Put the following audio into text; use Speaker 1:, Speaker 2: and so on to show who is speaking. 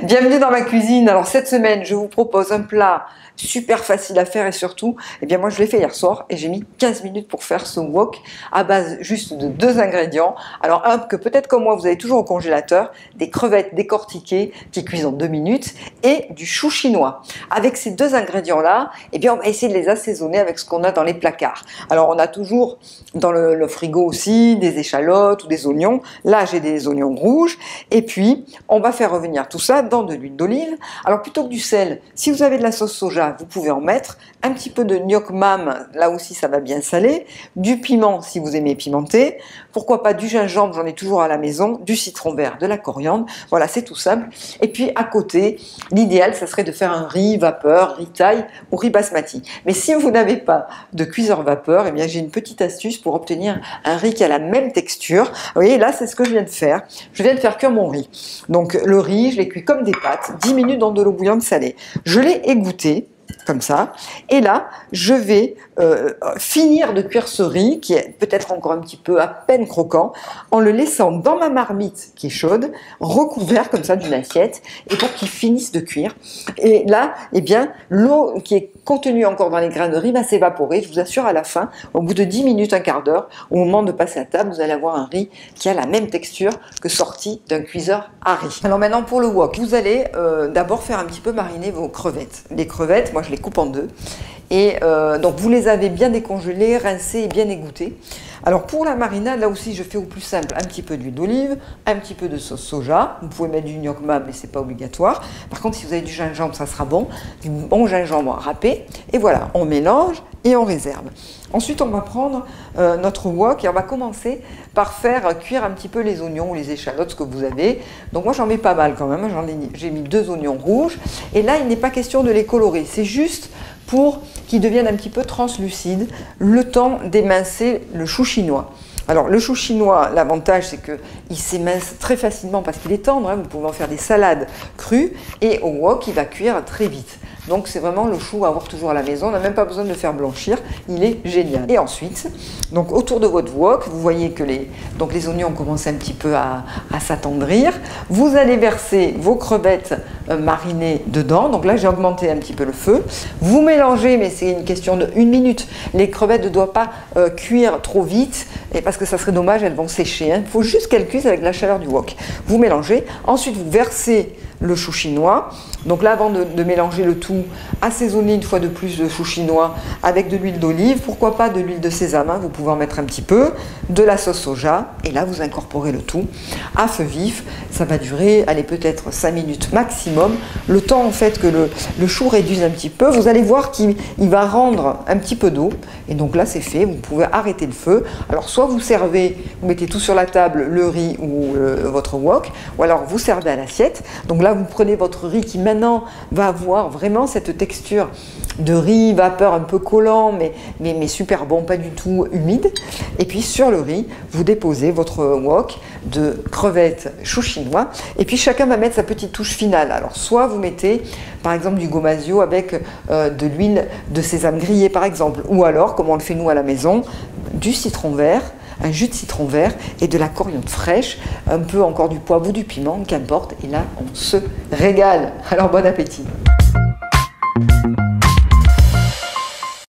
Speaker 1: Bienvenue dans ma cuisine. Alors cette semaine, je vous propose un plat super facile à faire et surtout, eh bien moi je l'ai fait hier soir et j'ai mis 15 minutes pour faire ce wok à base juste de 2 ingrédients. Alors un que peut-être comme moi vous avez toujours au congélateur, des crevettes décortiquées qui cuisent en 2 minutes et du chou chinois. Avec ces 2 ingrédients là, eh bien on va essayer de les assaisonner avec ce qu'on a dans les placards. Alors on a toujours dans le frigo aussi des échalotes ou des oignons. Là j'ai des oignons rouges et puis on va faire revenir tout ça dans de l'huile d'olive. Alors plutôt que du sel, si vous avez de la sauce soja, vous pouvez en mettre, un petit peu de gnoc mam, là aussi ça va bien saler, du piment si vous aimez pimenter, pourquoi pas du gingembre, j'en ai toujours à la maison, du citron vert, de la coriandre, voilà c'est tout simple. Et puis à côté, l'idéal ça serait de faire un riz vapeur, riz thaï ou riz basmati. Mais si vous n'avez pas de cuiseur vapeur, eh bien j'ai une petite astuce pour obtenir un riz qui a la même texture. Vous voyez là c'est ce que je viens de faire, je viens de faire cuire mon riz. Donc le riz, je l'ai cuit comme des pâtes, 10 minutes dans de l'eau bouillante salée. Je l'ai égoutté, comme ça, et là je vais finir de cuire ce riz qui est peut-être encore un petit peu à peine croquant en le laissant dans ma marmite qui est chaude, recouvert comme ça d'une assiette et pour qu'il finisse de cuire. Et là, eh bien, l'eau qui est contenue encore dans les grains de riz va s'évaporer. Je vous assure à la fin, au bout de 10 minutes, un quart d'heure, au moment de passer à table, vous allez avoir un riz qui a la même texture que sorti d'un cuiseur à riz. Alors maintenant pour le wok, vous allez d'abord faire un petit peu mariner vos crevettes. Les crevettes, moi je les coupe en deux. Et donc vous les avez bien décongelées, rincées et bien égouttées. Alors pour la marinade, là aussi je fais au plus simple, un petit peu d'huile d'olive, un petit peu de sauce soja. Vous pouvez mettre du gnoc mam, mais c'est pas obligatoire. Par contre si vous avez du gingembre, ça sera bon. Du bon gingembre râpé. Et voilà, on mélange et on réserve. Ensuite on va prendre notre wok et on va commencer par faire cuire un petit peu les oignons ou les échalotes, ce que vous avez. Donc moi j'en mets pas mal quand même, j'ai mis 2 oignons rouges. Et là il n'est pas question de les colorer, c'est juste pour qu'ils deviennent un petit peu translucides, le temps d'émincer le chou chinois. Alors le chou chinois, l'avantage c'est qu'il s'émince très facilement parce qu'il est tendre, hein, vous pouvez en faire des salades crues et au wok il va cuire très vite. Donc c'est vraiment le chou à avoir toujours à la maison, on n'a même pas besoin de le faire blanchir, il est génial. Et ensuite, donc autour de votre wok, vous voyez que les oignons commencent un petit peu à s'attendrir. Vous allez verser vos crevettes marinées dedans, donc là j'ai augmenté un petit peu le feu. Vous mélangez, mais c'est une question de 1 minute. Les crevettes ne doivent pas cuire trop vite, et parce que ça serait dommage, elles vont sécher. Il faut juste qu'elles cuisent avec la chaleur du wok. Vous mélangez, ensuite vous versez le chou chinois. Donc là, avant de mélanger le tout, assaisonnez une fois de plus le chou chinois avec de l'huile d'olive, pourquoi pas de l'huile de sésame, hein, vous pouvez en mettre un petit peu, de la sauce soja, et là vous incorporez le tout à feu vif. Ça va durer, allez, peut-être 5 minutes maximum, le temps en fait que le chou réduise un petit peu. Vous allez voir qu'il va rendre un petit peu d'eau, et donc là c'est fait, vous pouvez arrêter le feu. Alors soit vous servez, vous mettez tout sur la table, le riz ou votre wok, ou alors vous servez à l'assiette. Donc là vous prenez votre riz qui maintenant va avoir vraiment cette texture de riz vapeur un peu collant mais super bon, pas du tout humide. Et puis sur le riz vous déposez votre wok de crevettes chou chinois et puis chacun va mettre sa petite touche finale. Alors soit vous mettez par exemple du gomasio avec de l'huile de sésame grillée par exemple, ou alors comme on le fait nous à la maison, du citron vert, un jus de citron vert et de la coriandre fraîche, un peu encore du poivre ou du piment, qu'importe, et là on se régale. Alors bon appétit!